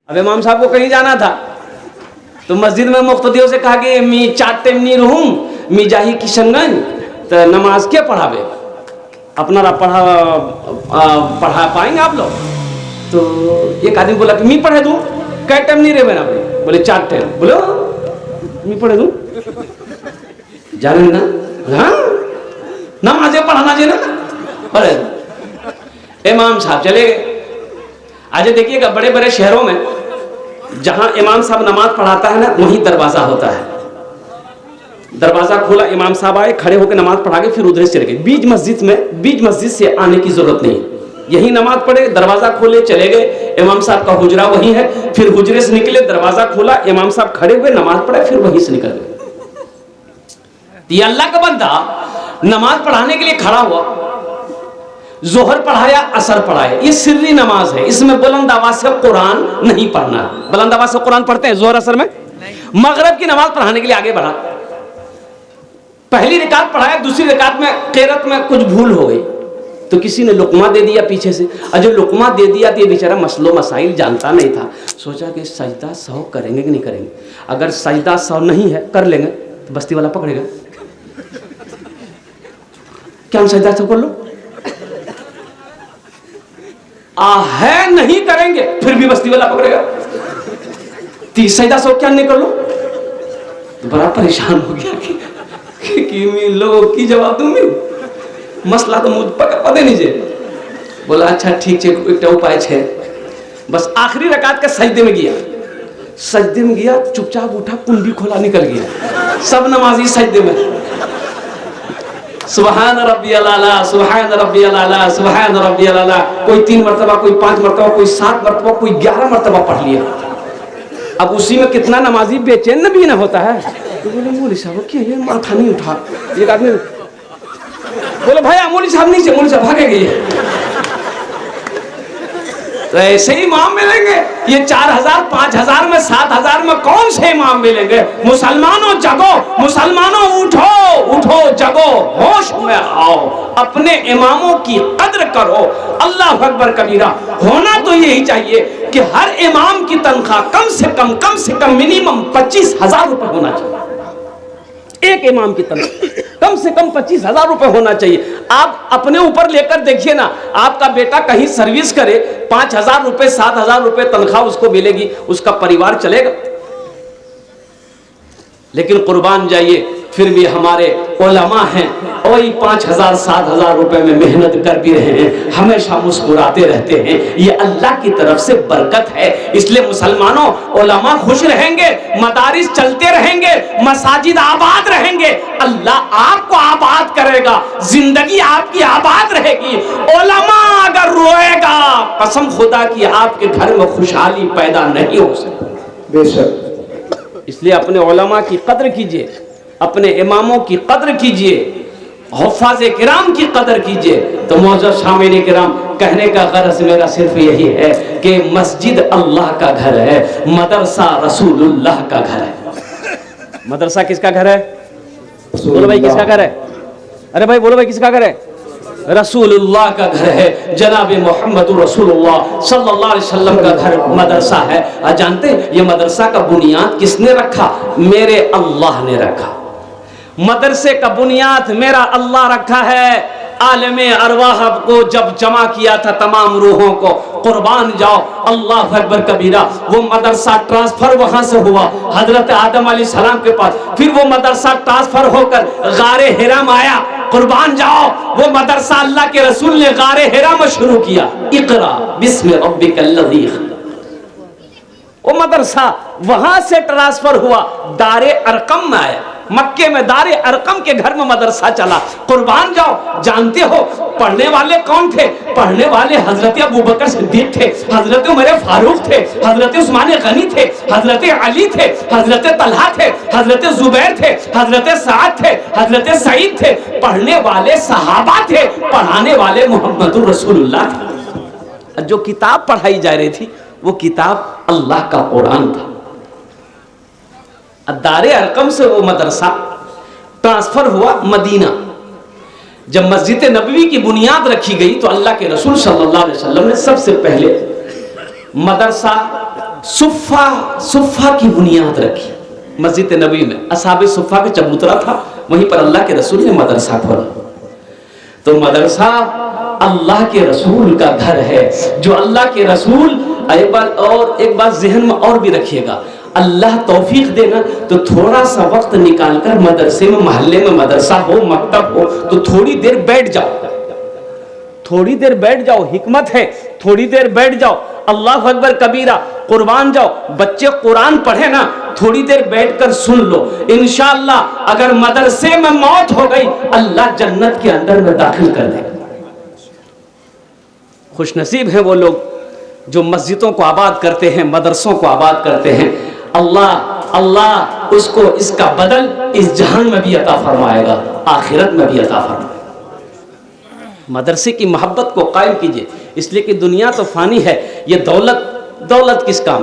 अब इमाम साहब को कहीं जाना था तो मस्जिद में मुख्तदियों से कहा कि मी 4 टाइम नहीं रहूँ, मी जाही किशनगंज तो नमाज क्या पढ़ावे, अपना पढ़ा पाएंगे आप लोग। तो एक आदमी बोला कि मी पढ़े दूँ, कै टाइम नहीं रहे ना भाई, बोले 4 टाइम, बोले मी पढ़े दूँ, जाने ना, हाँ नमाजें पढ़ाना चाहिए ना, पढ़े। इमाम साहब चले गए। आज देखिएगा बड़े बड़े शहरों में जहां इमाम साहब नमाज पढ़ाता है ना, वहीं दरवाजा होता है। दरवाजा खोला, इमाम साहब आए, खड़े होकर नमाज पढ़ा के फिर उधर से चले गए। बीच मस्जिद से आने की जरूरत नहीं, यही नमाज पढ़े, दरवाजा खोले चले गए। इमाम साहब का हुजरा वहीं है, फिर हुजरे से निकले, दरवाजा खोला, इमाम साहब खड़े हुए नमाज पढ़े, फिर वहीं से निकल गए। ये अल्लाह का बंदा नमाज पढ़ाने के लिए खड़ा हुआ, जोहर पढ़ाया, असर पढ़ाया, ये सिर्री नमाज है, इसमें बुलंद आवाज से कुरान नहीं पढ़ना। बुलंद आवाज से कुरान पढ़ते हैं जोहर असर में? मगरिब की नमाज पढ़ाने के लिए आगे बढ़ा, पहली रकात पढ़ाया, दूसरी रकात में क़िरात में कुछ भूल हो गई तो किसी ने लुकमा दे दिया पीछे से, और जो लुकमा दे दिया तो ये बेचारा मसलो मसाइल जानता नहीं था। सोचा कि सजदा 100 करेंगे कि नहीं करेंगे, अगर सजदा 100 नहीं है कर लेंगे तो बस्ती वाला पकड़ेगा, क्या हम सजदा 100 कर लो, है नहीं करेंगे फिर भी बस्ती वाला पकड़ेगा, सजदा 100 क्या नहीं कर लो। तो बड़ा परेशान हो गया कि लोगों की जवाब दूंगी, मसला तो मुझ पर पता नहीं जे। बोला अच्छा ठीक है, एक उपाय है, बस आखिरी रकात के सजदे में गया, चुपचाप उठा, कुंडी खोला, निकल गया। सब नमाजी सजदे में सुभान रब्बियल आला, सुभान रब्बियल आला, सुभान रब्बियल आला, कोई 3 मरतबा, कोई 5 मरतबा, कोई 7 मरतबा, कोई 11 मरतबा पढ़ लिया। अब उसी में कितना नमाजी बेचैन भी ना होता है। तो बोले मौलवी साहब क्या ये माथा नहीं उठा, एक आदमी बोले भाई मौलवी साहब नीचे, मौलवी साहब भागे गए। तो ऐसे ही इमाम मिलेंगे, ये 4000 5000 में 7000 में कौन से इमाम मिलेंगे। मुसलमानों जगो, मुसलमानों उठो जगो, होश में आओ, अपने इमामों की कद्र करो। अल्लाह अकबर कबीरा। होना तो यही चाहिए कि हर इमाम की तनख्वाह कम से कम मिनिमम 25,000 रुपए होना चाहिए। एक इमाम की तनख्वाह कम से कम 25,000 रुपए होना चाहिए। आप अपने ऊपर लेकर देखिए ना, आपका बेटा कहीं सर्विस करे, 5,000 रुपए 7,000 रुपए तनख्वाह उसको मिलेगी, उसका परिवार चलेगा। लेकिन कुर्बान जाइए, फिर भी हमारे उलमा हैं, वही 5,000 7,000 रुपए में मेहनत कर भी रहे हैं, हमेशा मुस्कुराते रहते हैं। ये अल्लाह की तरफ से बरकत है। इसलिए मुसलमानों, उलमा खुश रहेंगे, मदारिस चलते रहेंगे, मसाजिद आबाद रहेंगे, अल्लाह आपको आबाद करेगा, जिंदगी आपकी आबाद रहेगी। उलमा अगर रोएगा, कसम खुदा की आपके घर में खुशहाली पैदा नहीं हो सकती। बेशक। इसलिए अपने उलमा की कद्र कीजिए, अपने इमामों की कद्र कीजिए, हुफ़ाज़े किराम की कदर कीजिए। तो मौजूद शामिल किराम, कहने का गरज मेरा सिर्फ यही है कि मस्जिद अल्लाह का घर है, मदरसा रसूलुल्लाह का घर है। मदरसा किसका घर है? बोलो भाई किसका घर है? अरे भाई बोलो भाई किसका घर है? रसूलुल्लाह का घर है। जनाब मोहम्मद रसूलुल्लाह सल्लल्लाहु अलैहि वसल्लम का घर मदरसा है। जानते हैं ये मदरसा का बुनियाद किसने रखा? मेरे अल्लाह ने रखा। मदरसे का बुनियाद मेरा अल्लाह रखा है। आलमे अरवाह को जब जमा किया था तमाम रूहों को, कुर्बान जाओ अल्लाह अकबर कबीरा, वो मदरसा ट्रांसफर वहां से हुआ हजरत आदम अलैहिस्सलाम के पास, फिर वो मदरसा ट्रांसफर होकर गारे हिरा में आया। कुर्बान जाओ, वो मदरसा अल्लाह के रसूल ने गारे हिरा में शुरू किया, इक़रा बिस्मि रब्बिकल्लज़ी खलक़। वो मदरसा वहां से ट्रांसफर हुआ, दारे अरकम में आया। मक्के में दारे अरकम के घर में मदरसा चला। कुर्बान जाओ, जानते हो पढ़ने वाले कौन थे? पढ़ने वाले हजरत अबू बकर सिद्दीक थे, हजरत उमर फारूक थे, हजरत उस्मान गनी थे, हजरत अली थे, हजरत तलहा थे, हजरत जुबैर थे, हजरत साद थे, हजरत सईद थे। पढ़ने वाले सहाबा थे, पढ़ाने वाले मोहम्मद रसूलुल्लाह थे। जो किताब पढ़ाई जा रही थी वो किताब अल्लाह का कुरान था। दारे अरकम से वो मदरसा ट्रांसफर हुआ मदीना। जब मस्जिद नबवी की बुनियाद रखी गई तो अल्लाह के रसूल सल्लल्लाहु अलैहि वसल्लम ने सबसे पहले मदरसा सुफ़ा की बुनियाद रखी मस्जिद नबी में। असहाबे सुफ़ा का चबूतरा था, वहीं पर अल्लाह के रसूल ने मदरसा खोला। तो मदरसा अल्लाह के रसूल का घर है, जो अल्लाह के रसूल, एक बात ज़हन में और भी रखिएगा, अल्लाह तौफीक देना तो थोड़ा सा वक्त निकालकर मदरसे में, मोहल्ले में मदरसा हो, मकतब हो, तो थोड़ी देर बैठ जाओ, थोड़ी देर बैठ जाओ, हिकमत है, थोड़ी देर बैठ जाओ, अल्लाह अकबर कबीरा, कुर्बान जाओ, बच्चे कुरान पढ़े ना, थोड़ी देर बैठकर सुन लो, इंशाअल्लाह अगर मदरसे में मौत हो गई अल्लाह जन्नत के अंदर में दाखिल कर देगा। खुशनसीब है वो लोग जो मस्जिदों को आबाद करते हैं, मदरसों को आबाद करते हैं। अल्लाह उसको इसका बदल इस जहान में भी अता फरमाएगा, आखिरत में भी अता फरमाएगा। मदरसे की मोहब्बत को कायम कीजिए, इसलिए कि दुनिया तो फानी है। ये दौलत किस काम?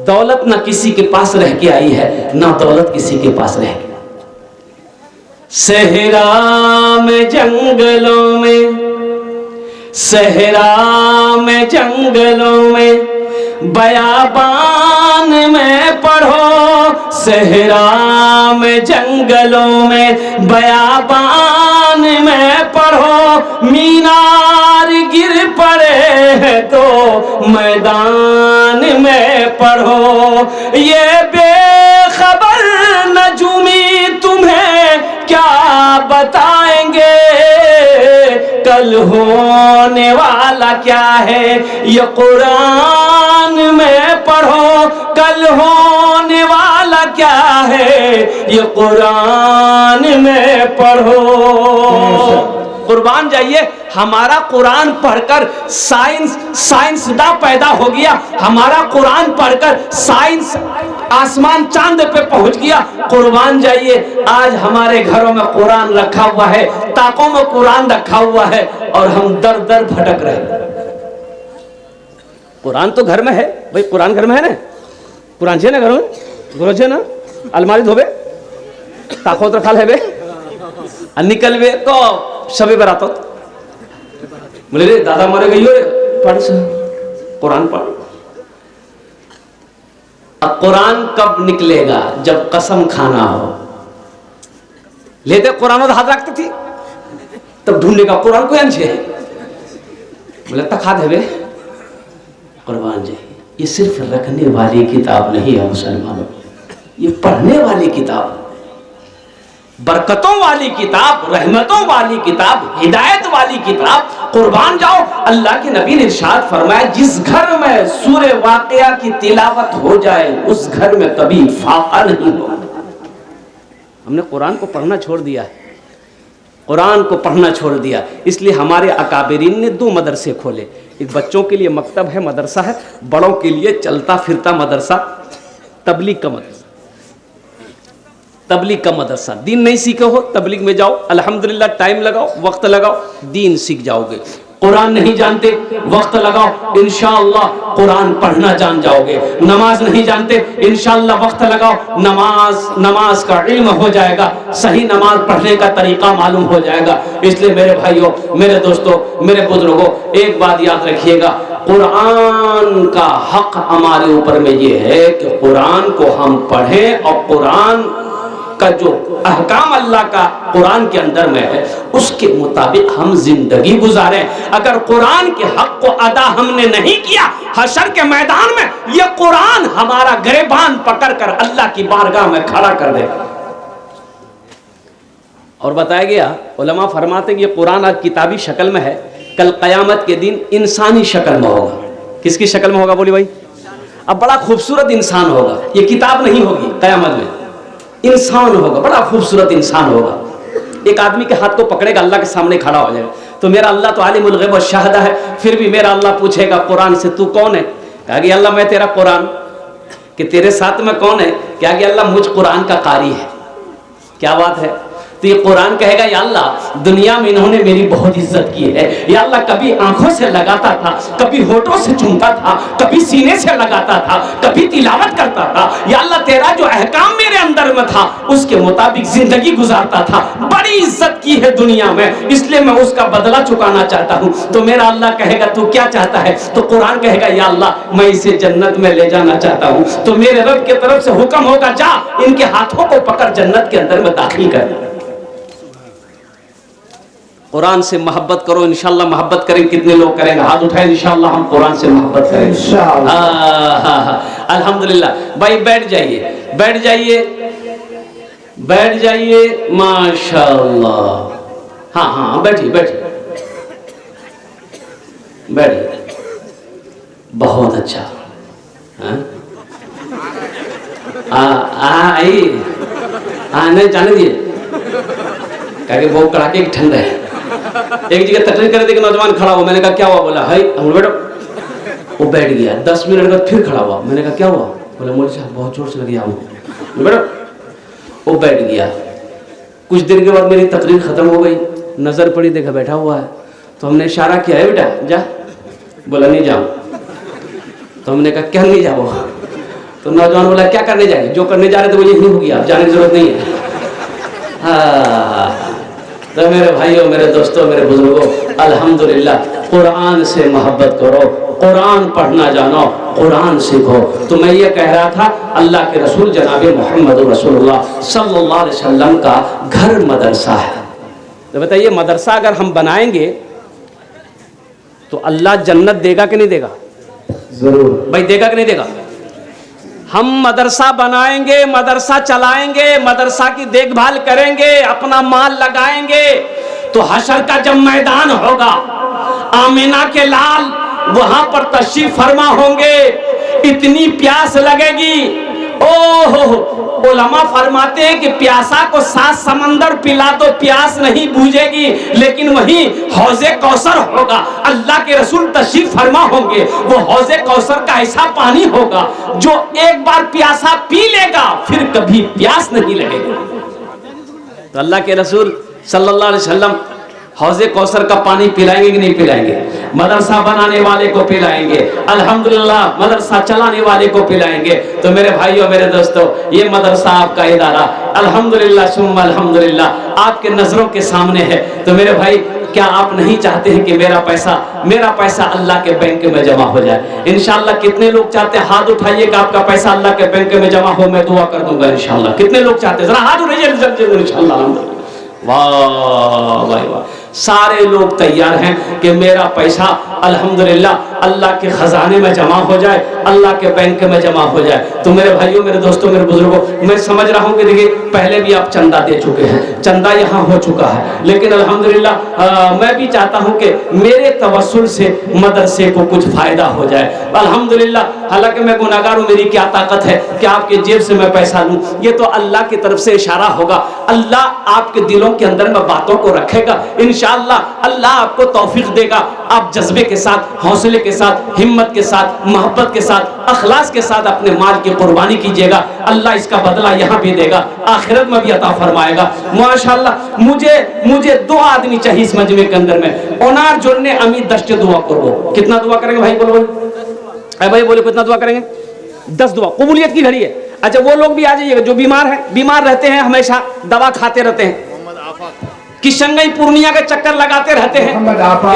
दौलत ना किसी के पास रह के आई है, ना दौलत किसी के पास रह के। सहरा में जंगलों में, सहरा में जंगलों में, बयाबान में पढ़ो, सहरा में जंगलों में, बयाबान में पढ़ो, मीनार गिर पड़े हैं तो मैदान में पढ़ो, ये बेखबर नजूमी तुम्हें क्या बताएंगे, कल होने वाला क्या है, ये कुरान में पढ़ो, कल होने वाला क्या है, ये कुरान में पढ़ो। कुर्बान जाइए, हमारा कुरान पढ़कर साइंसदा पैदा हो गया, हमारा कुरान पढ़कर साइंस आसमान चांद पे पहुंच गया। कुर्बान जाइए, आज हमारे घरों में कुरान रखा हुआ है, ताकों में कुरान रखा हुआ है और हम दर दर भटक रहे। कुरान तो घर में है भाई, कुरान घर में है ना, कुरान छे ना घर में, गुरु छे ना, अलमारी धोबे ताको तो खाल है बे, निकल बे को सबे बरातो बोले रे दादा मरे गई हो, पढ़ कुरान पढ़। अब कुरान कब निकलेगा? जब कसम खाना हो। लेते कुरान हाथ रखती थी तब ढूंढने का कुरान को अंश है, बोले तक हाथ है बे। कुर्बान जाइए, ये सिर्फ रखने वाली किताब नहीं है मुसलमानों, ये पढ़ने वाली किताब, बरकतों वाली किताब, रहमतों वाली किताब, हिदायत वाली किताब। कुर्बान जाओ, अल्लाह के नबी ने इरशाद फरमाया, जिस घर में सूरे वाक़िया की तिलावत हो जाए उस घर में कभी फाका नहीं होगा। हमने कुरान को पढ़ना छोड़ दिया है, कुरान को पढ़ना छोड़ दिया। इसलिए हमारे अकाबिरीन ने 2 मदरसे खोले, एक बच्चों के लिए मकतब है, मदरसा है, बड़ों के लिए चलता फिरता मदरसा, तबलीग का मदरसा। तबलीग का मदरसा, दीन नहीं सीखे हो तबलीग में जाओ, अल्हम्दुलिल्लाह, टाइम लगाओ, वक्त लगाओ, दीन सीख जाओगे। कुरान नहीं जानते, वक्त लगाओ, इंशाअल्लाह कुरान पढ़ना जान जाओगे। नमाज नहीं जानते, इंशाअल्लाह वक्त लगाओ, नमाज का इल्म हो जाएगा, सही नमाज पढ़ने का तरीका मालूम हो जाएगा। इसलिए मेरे भाइयों, मेरे दोस्तों, मेरे बुजुर्गों, एक बात याद रखिएगा, कुरान का हक हमारे ऊपर में ये है कि कुरान को हम पढ़ें और कुरान का जो अहकाम अल्लाह का कुरान के अंदर में है उसके मुताबिक हम जिंदगी गुजारें। अगर कुरान के हक को अदा हमने नहीं किया, हशर के मैदान में यह कुरान हमारा गिरबान पकड़कर अल्लाह की बारगाह में खड़ा कर देगा। और बताया गया, उलमा फरमाते कि ये कुरान आज किताबी शक्ल में है, कल क़यामत के दिन इंसानी शक्ल में होगा। किसकी शक्ल में होगा बोली भाई? अब बड़ा खूबसूरत इंसान होगा, ये किताब नहीं होगी, क़यामत में इंसान होगा, बड़ा खूबसूरत इंसान होगा। एक आदमी के हाथ को पकड़ेगा, अल्लाह के सामने खड़ा हो जाएगा। तो मेरा अल्लाह तो आलिमुल गैब व शहादा है, फिर भी मेरा अल्लाह पूछेगा कुरान से, तू कौन है? कहा कि अल्लाह मैं तेरा कुरान। कि तेरे साथ में कौन है? क्या कि अल्लाह मुझ कुरान का कारी है। क्या बात है? तो ये कुरान कहेगा या अल्लाह दुनिया में इन्होंने मेरी बहुत इज्जत की है, या अल्लाह कभी आंखों से लगाता था, कभी होठों से चूमता था, कभी सीने से लगाता था, कभी तिलावत करता था, या अल्लाह तेरा जो अहकाम मेरे अंदर में था उसके मुताबिक जिंदगी गुजारता था, बड़ी इज्जत की है दुनिया में, इसलिए मैं उसका बदला चुकाना चाहता हूँ। तो मेरा अल्लाह कहेगा तू क्या चाहता है? तो कुरान कहेगा या अल्लाह मैं इसे जन्नत में ले जाना चाहता हूँ। तो मेरे रब की तरफ से हुक्म होगा जा इनके हाथों को पकड़ जन्नत के अंदर में दाखिल कर। कुरान से मोहब्बत करो, इंशाअल्लाह मोहब्बत करें। कितने लोग करेंगे? हाथ उठाएं। इंशाअल्लाह हम कुरान से मोहब्बत करेंगे इंशाअल्लाह। अल्हम्दुलिल्लाह। भाई बैठ जाइए, बैठ जाइए, बैठ जाइए। माशाअल्लाह। हाँ हाँ बैठिए बैठिए बैठिए। बहुत अच्छा। आई नहीं जाने दिए क्या बहुत कड़ाके की ठंड है। एक जगह तकरीर कर रहे थे, नौजवान खड़ा हुआ, मैंने कहा क्या हुआ? बोला है बैठो। वो बैठ गया। 10 मिनट बाद फिर खड़ा हुआ, मैंने कहा क्या हुआ? बोला मौलवी साहब बहुत जोर से लगी आऊँ। बैठो। वो बैठ गया। कुछ देर के बाद मेरी तकरीर खत्म हो गई, नजर पड़ी, देखा बैठा हुआ है, तो हमने इशारा किया है बेटा जा। बोला नहीं जाऊँ। तो हमने कहा क्या नहीं जाओ? तो नौजवान बोला क्या करने जाए? जो करने जा रहे थे वो यही हो गया, जाने की जरूरत नहीं है। तो मेरे भाइयों, मेरे दोस्तों, मेरे बुजुर्गों, अल्हम्दुलिल्लाह कुरान से मोहब्बत करो, कुरान पढ़ना जानो, कुरान सीखो। तो मैं ये कह रहा था अल्लाह के रसूल जनाब मोहम्मद रसूलुल्लाह सल्लल्लाहु अलैहि वसल्लम का घर मदरसा है। तो बताइए मदरसा अगर हम बनाएंगे तो अल्लाह जन्नत देगा कि नहीं देगा? जरूर भाई, देगा कि नहीं देगा? हम मदरसा बनाएंगे, मदरसा चलाएंगे, मदरसा की देखभाल करेंगे, अपना माल लगाएंगे, तो हशर का जब मैदान होगा, आमिना के लाल वहां पर तशरीफ फरमा होंगे, इतनी प्यास लगेगी। ओहो, उलमा फरमाते हैं कि प्यासा को 7 समंदर पिला तो प्यास नहीं बुझेगी, लेकिन वहीं हौजे कौसर होगा, अल्लाह के रसूल तशरीफ फरमा होंगे, वो हौजे कौसर का ऐसा पानी होगा जो एक बार प्यासा पी लेगा फिर कभी प्यास नहीं लगेगा। तो अल्लाह के रसूल सल्लल्लाहु अलैहि वसल्लम हौजे कौसर का पानी पिलाएंगे कि नहीं पिलाएंगे? मदरसा बनाने वाले को पिलाएंगे, अल्हम्दुलिल्लाह मदरसा चलाने वाले को पिलाएंगे। तो मेरे भाइयों, मेरे दोस्तों, ये मदरसा आपका इदारा अल्हम्दुलिल्लाह सुम्मा अल्हम्दुलिल्लाह आपके नजरों के सामने है। तो मेरे भाई, क्या आप नहीं चाहते हैं कि मेरा पैसा अल्लाह के बैंक में जमा हो जाए? इंशाअल्लाह। कितने लोग चाहते हैं? हाथ उठाइएगा, आपका पैसा अल्लाह के बैंक में जमा हो, मैं दुआ कर दूंगा इंशाअल्लाह। कितने लोग चाहते हैं? जरा हाथ उठाइए इंशाअल्लाह। वाह भाई वाह, सारे लोग तैयार हैं कि मेरा पैसा अल्हम्दुलिल्लाह अल्लाह के खजाने में जमा हो जाए, अल्लाह के बैंक में जमा हो जाए। तो मेरे भाइयों, मेरे दोस्तों, मेरे बुजुर्गों, मैं समझ रहा हूँ कि देखिए पहले भी आप चंदा दे चुके हैं, चंदा यहाँ हो चुका है, लेकिन अल्हम्दुलिल्लाह मैं भी चाहता हूँ कि मेरे तवस्सुल से मदरसे को कुछ फायदा हो जाए अल्हम्दुलिल्लाह। हालांकि मैं गुनाहगार हूँ, मेरी क्या ताकत है कि आपके जेब से मैं पैसा लूँ? ये तो अल्लाह की तरफ से इशारा होगा। अल्लाह आपके दिलों के अंदर में बातों को रखेगा इंशाअल्लाह। अल्लाह आपको तौफीक देगा, आप जज्बे के साथ, हौसले के साथ, हिम्मत के साथ, मोहब्बत के साथ, अखलास के साथ अपने माल की कुर्बानी कीजिएगा। अल्लाह इसका बदला यहाँ भी देगा, आखिरत में भी अता फरमाएगा माशाअल्लाह। मुझे 2 आदमी चाहिए इस मजमे के अंदर में, ओनार जोड़ने अमीर 10 दुआ करो। कितना दुआ करेंगे भाई? बोलो भाई, बोले कितना दुआ करेंगे? 10 दुआ। कबूलियत की घड़ी है। अच्छा, वो लोग भी आ जाइएगा जो बीमार है, बीमार रहते हैं, हमेशा दवा खाते रहते हैं, किशनगंज पूर्णिया के चक्कर लगाते रहते हैं,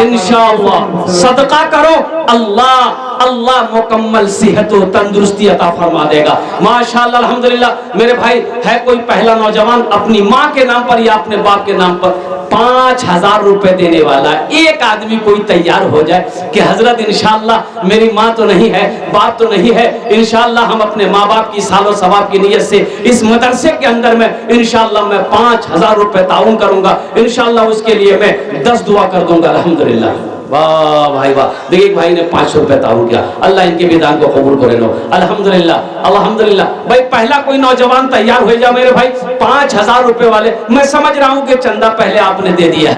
इंशाअल्लाह सदका करो, अल्लाह मुकम्मल सेहत और तंदुरुस्ती अता फरमा देगा माशाअल्लाह अल्हम्दुलिल्लाह। मेरे भाई, है कोई पहला नौजवान अपनी माँ के नाम पर या अपने बाप के नाम पर 5000 रुपए देने वाला? एक आदमी कोई तैयार हो जाए कि हजरत इंशाअल्लाह मेरी माँ तो नहीं है, बाप तो नहीं है, इंशाअल्लाह हम अपने माँ बाप की सालो सवाब की नीयत से इस मदरसे के अंदर में इंशाअल्लाह मैं 5000 रुपए ताउन करूंगा इंशाअल्लाह, उसके लिए मैं 10 दुआ कर दूंगा अल्हम्दुलिल्लाह। वाह भाई वाह, देखिए एक भाई ने 500 रुपए ताउन किया, अल्लाह इनके विधान को कबूल करे लो अल्हम्दुलिल्लाह अल्हम्दुलिल्लाह। भाई पहला कोई नौजवान तैयार हो जाए मेरे भाई, 5000 रुपए वाले। मैं समझ रहा हूँ कि चंदा पहले आपने दे दिया है,